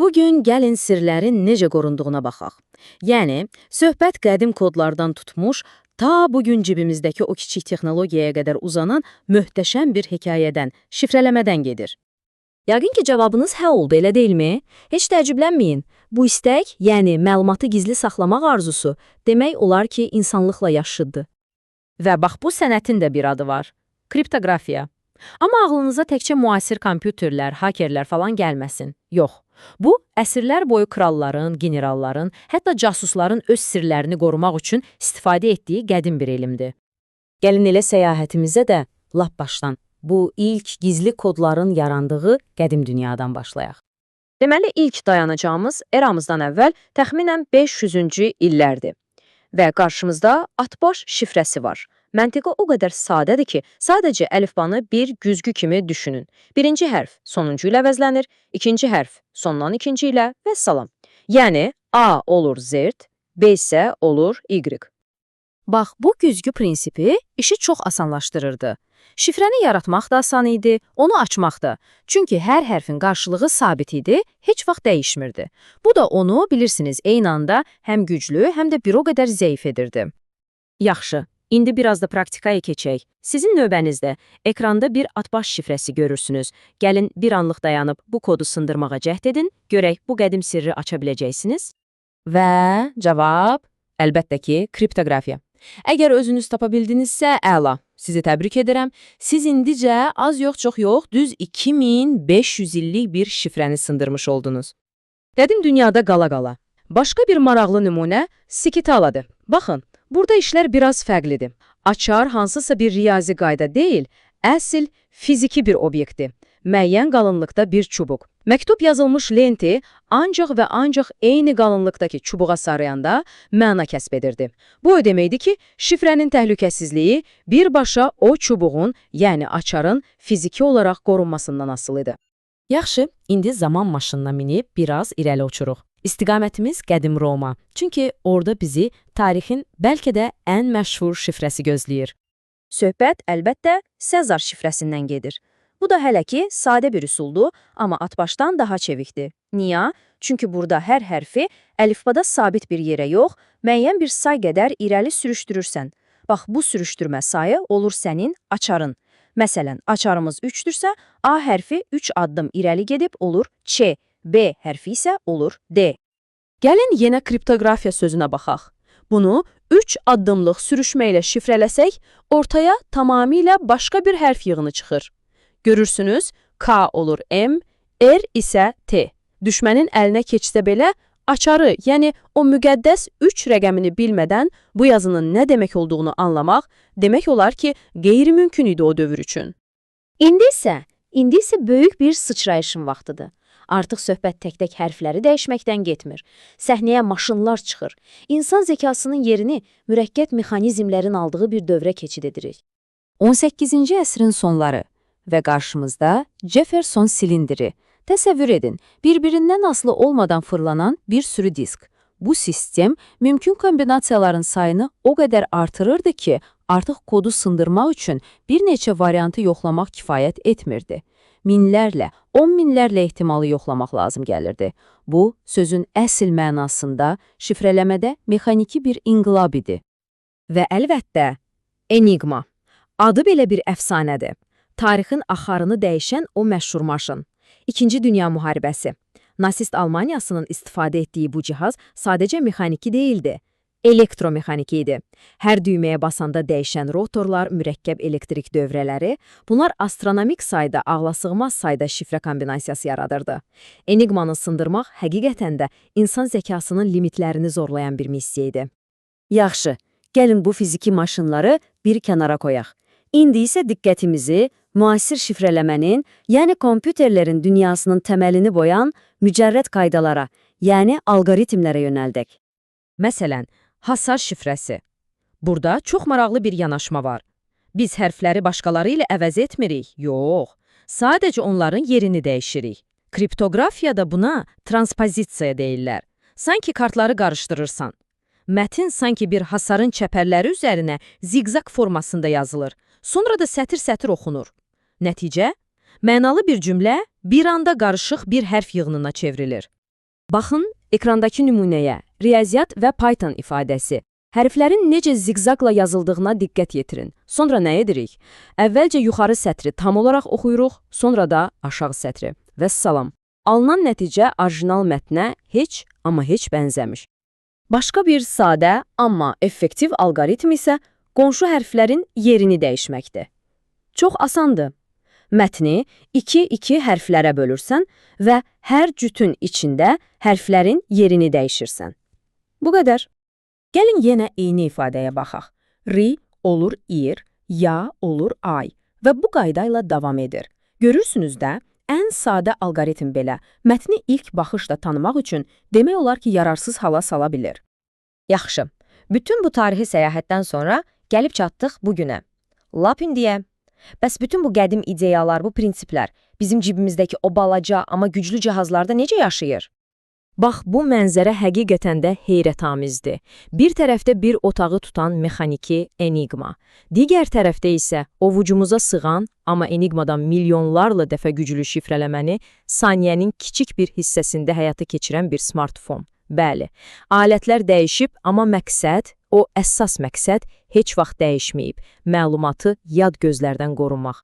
Bugün gəlin sirlərin necə qorunduğuna baxaq. Yəni, söhbət qədim kodlardan tutmuş, ta bugün cibimizdəki o kiçik texnologiyaya qədər uzanan möhtəşəm bir hekayədən, şifrələmədən gedir. Yəqin ki, cavabınız hə oldu, elə deyilmi? Heç təəccüblənməyin. Bu istək, yəni məlumatı gizli saxlamaq arzusu, demək olar ki, insanlıqla yaşıddır. Və bax, bu sənətin də bir adı var. Kriptoqrafiya. Amma ağlınıza təkcə müasir kompüterlər, hakerlər falan gəlməsin. Yox. Bu, əsrlər boyu kralların, generalların, hətta casusların öz sirlərini qorumaq üçün istifadə etdiyi qədim bir elmdir. Gəlin elə səyahətimizə də lap başdan, bu ilk gizli kodların yarandığı qədim dünyadan başlayaq. Deməli, ilk dayanacağımız eramızdan əvvəl təxminən 500-cü illərdir. Və qarşımızda atbaş şifrəsi var. Məntiqi o qədər sadədir ki, sadəcə əlifbanı bir güzgü kimi düşünün. Birinci hərf sonuncu ilə əvəzlənir, ikinci hərf sondan ikinci ilə və salam. Yəni, A olur Z, B isə olur Y. Bax, bu güzgü prinsipi işi çox asanlaşdırırdı. Şifrəni yaratmaq da asan idi, onu açmaq da. Çünki hər hərfin qarşılığı sabit idi, heç vaxt dəyişmirdi. Bu da onu, bilirsiniz, eyni anda həm güclü, həm də bir o qədər zəif edirdi. Yaxşı. İndi biraz da praktikaya keçək. Sizin növbənizdə ekranda bir atbaş şifrəsi görürsünüz. Gəlin bir anlıq dayanıb bu kodu sındırmağa cəhd edin, görək bu qədim sirri aça biləcəksiniz. Və cavab, əlbəttə ki, kriptoqrafiya. Əgər özünüz tapa bildinizsə, əla, sizi təbrik edirəm. Siz indicə az yox, çox yox, düz 2500 illik bir şifrəni sındırmış oldunuz. Qədim dünyada qala-qala. Başqa bir maraqlı nümunə Sikitaladır. Baxın. Burada işlər biraz fərqlidir. Açar hansısa bir riyazi qayda deyil, əsl fiziki bir obyektdir. Müəyyən qalınlıqda bir çubuq. Məktub yazılmış lenti ancaq və ancaq eyni qalınlıqdakı çubuğa sarıyanda məna kəsb edirdi. Bu o deməkdir ki, şifrənin təhlükəsizliyi birbaşa o çubuğun, yəni açarın fiziki olaraq qorunmasından asılı idi. Yaxşı, indi zaman maşınına minib biraz irəli uçuruq. İstiqamətimiz qədim Roma. Çünki orada bizi tarixin bəlkə də ən məşhur şifrəsi gözləyir. Söhbət əlbəttə Sezar şifrəsindən gedir. Bu da hələ ki sadə bir üsuldur, amma atbaşdan daha çevikdir. Niyə? Çünki burada hər hərfi əlifbada sabit bir yerə yox, müəyyən bir say qədər irəli sürüşdürürsən. Bax, bu sürüşdürmə sayı olur sənin açarın. Məsələn, açarımız 3-dürsə, A hərfi 3 addım irəli gedib olur Ç, B hərfi isə olur D. Gəlin yenə kriptoqrafiya sözünə baxaq. Bunu 3 addımlıq sürüşmə ilə şifrələsək, ortaya tamamilə başqa bir hərf yığını çıxır. Görürsünüz, K olur M, R isə T. Düşmənin əlinə keçsə belə, açarı, yəni o müqəddəs 3 rəqəmini bilmədən bu yazının nə demək olduğunu anlamaq, demək olar ki, qeyri-mümkün idi o dövr üçün. İndi isə böyük bir sıçrayışın vaxtıdır. Artıq söhbət tək-tək hərfləri dəyişməkdən getmir. Səhnəyə maşınlar çıxır. İnsan zəkasının yerini mürəkkəb mexanizmlərin aldığı bir dövrə keçid edirik. 18-ci əsrin sonları və qarşımızda Jefferson silindiri. Təsəvvür edin, bir-birindən asılı olmadan fırlanan bir sürü disk. Bu sistem mümkün kombinasiyaların sayını o qədər artırırdı ki, artıq kodu sındırmaq üçün bir neçə variantı yoxlamaq kifayət etmirdi. Minlərlə, 10 minlərlə ehtimalı yoxlamaq lazım gəlirdi. Bu, sözün əsl mənasında şifrələmədə mexaniki bir inqilab idi. Və əlbəttə, Enigma. Adı belə bir əfsanədir. Tarixin axarını dəyişən o məşhur maşın. İkinci Dünya müharibəsi. Nasist Almaniyasının istifadə etdiyi bu cihaz sadəcə mexaniki deyildi. Elektromexaniki idi. Hər düyməyə basanda dəyişən rotorlar, mürəkkəb elektrik dövrələri, bunlar astronomik sayda, ağlasığmaz sayda şifrə kombinasiyası yaradırdı. Enigmanı sındırmaq həqiqətən də insan zəkasının limitlərini zorlayan bir missiya idi. Yaxşı, gəlin bu fiziki maşınları bir kənara qoyaq. İndi isə diqqətimizi müasir şifrələmənin, yəni kompüterlərin dünyasının təməlini boyan mücərrəd qaydalara, yəni algoritmlərə yönəldək. Məsələn, hasar şifrəsi. Burada çox maraqlı bir yanaşma var. Biz hərfləri başqaları ilə əvəz etmirik, yox. Sadəcə onların yerini dəyişirik. Kriptoqrafiyada buna transpozisiya deyirlər. Sanki kartları qarışdırırsan. Mətin sanki bir hasarın çəpərləri üzərinə ziqzaq formasında yazılır. Sonra da sətir-sətir oxunur. Nəticə, mənalı bir cümlə bir anda qarışıq bir hərf yığınına çevrilir. Baxın ekrandakı nümunəyə, riyaziyyat və Python ifadəsi. Hərflərin necə ziqzaqla yazıldığına diqqət yetirin. Sonra nə edirik? Əvvəlcə yuxarı sətri tam olaraq oxuyuruq, sonra da aşağı sətri. Vəssalam. Alınan nəticə orijinal mətnə heç, amma heç bənzəmiş. Başqa bir sadə, amma effektiv alqoritm isə qonşu hərflərin yerini dəyişməkdir. Çox asandır. Mətni 2-2 hərflərə bölürsən və hər cütün içində hərflərin yerini dəyişirsən. Bu qədər. Gəlin yenə eyni ifadəyə baxaq. Ri olur ir, ya olur ay və bu qayda ilə davam edir. Görürsünüz də, ən sadə alqoritm belə mətni ilk baxışda tanımaq üçün demək olar ki, yararsız hala sala bilir. Yaxşı, bütün bu tarixi səyahətdən sonra gəlib çatdıq bugünə. Lap indiyə. Bəs bütün bu qədim ideyalar, bu prinsiplər bizim cibimizdəki o balaca, amma güclü cihazlarda necə yaşayır? Bax, bu mənzərə həqiqətən də heyrətamizdir. Bir tərəfdə bir otağı tutan mexaniki Enigma, digər tərəfdə isə ovucumuza sığan, amma Enigmadan milyonlarla dəfə güclü şifrələməni saniyənin kiçik bir hissəsində həyata keçirən bir smartfon. Bəli, alətlər dəyişib, amma məqsəd, o əsas məqsəd heç vaxt dəyişməyib, məlumatı yad gözlərdən qorunmaq.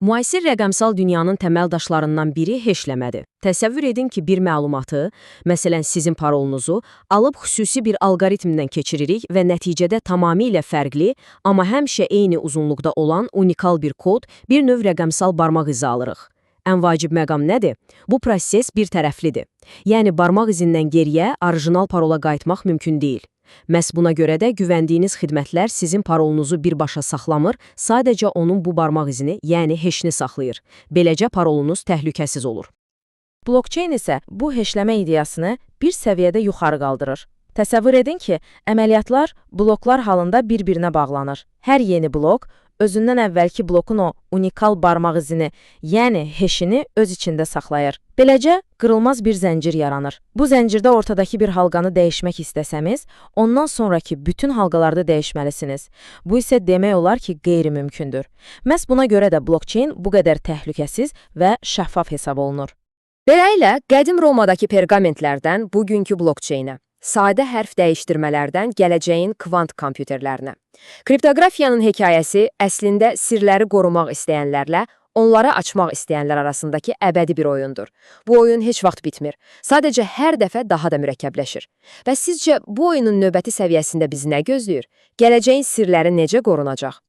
Müasir rəqəmsal dünyanın təməl daşlarından biri heşləmədir. Təsəvvür edin ki, bir məlumatı, məsələn sizin parolunuzu, alıb xüsusi bir alqoritmdən keçiririk və nəticədə tamamilə fərqli, amma həmişə eyni uzunluqda olan unikal bir kod, bir növ rəqəmsal barmaq izi alırıq. Ən vacib məqam nədir? Bu proses bir tərəflidir. Yəni, barmaq izindən geriyə orijinal parola qayıtmaq mümkün deyil. Məhz buna görə də güvəndiyiniz xidmətlər sizin parolunuzu birbaşa saxlamır, sadəcə onun bu barmaq izini, yəni heşini saxlayır. Beləcə parolunuz təhlükəsiz olur. Blockchain isə bu heşləmə ideyasını bir səviyyədə yuxarı qaldırır. Təsəvvür edin ki, əməliyyatlar bloklar halında bir-birinə bağlanır. Hər yeni blok özündən əvvəlki blokun o unikal barmaq izini, yəni heşini öz içində saxlayır. Beləcə, qırılmaz bir zəncir yaranır. Bu zəncirdə ortadakı bir halqanı dəyişmək istəsəmiz, ondan sonraki bütün halqalarda dəyişməlisiniz. Bu isə demək olar ki, qeyri-mümkündür. Məhz buna görə də blockchain bu qədər təhlükəsiz və şəffaf hesab olunur. Beləliklə, qədim Romadakı perqamentlərdən bugünkü blockchainə, sadə hərf dəyişdirmələrdən gələcəyin kvant kompüterlərinə. Kriptoqrafiyanın hekayəsi əslində sirləri qorumaq istəyənlərlə onları açmaq istəyənlər arasındakı əbədi bir oyundur. Bu oyun heç vaxt bitmir. Sadəcə hər dəfə daha da mürəkkəbləşir. Və sizcə bu oyunun növbəti səviyyəsində bizi nə gözləyir? Gələcəyin sirləri necə qorunacaq?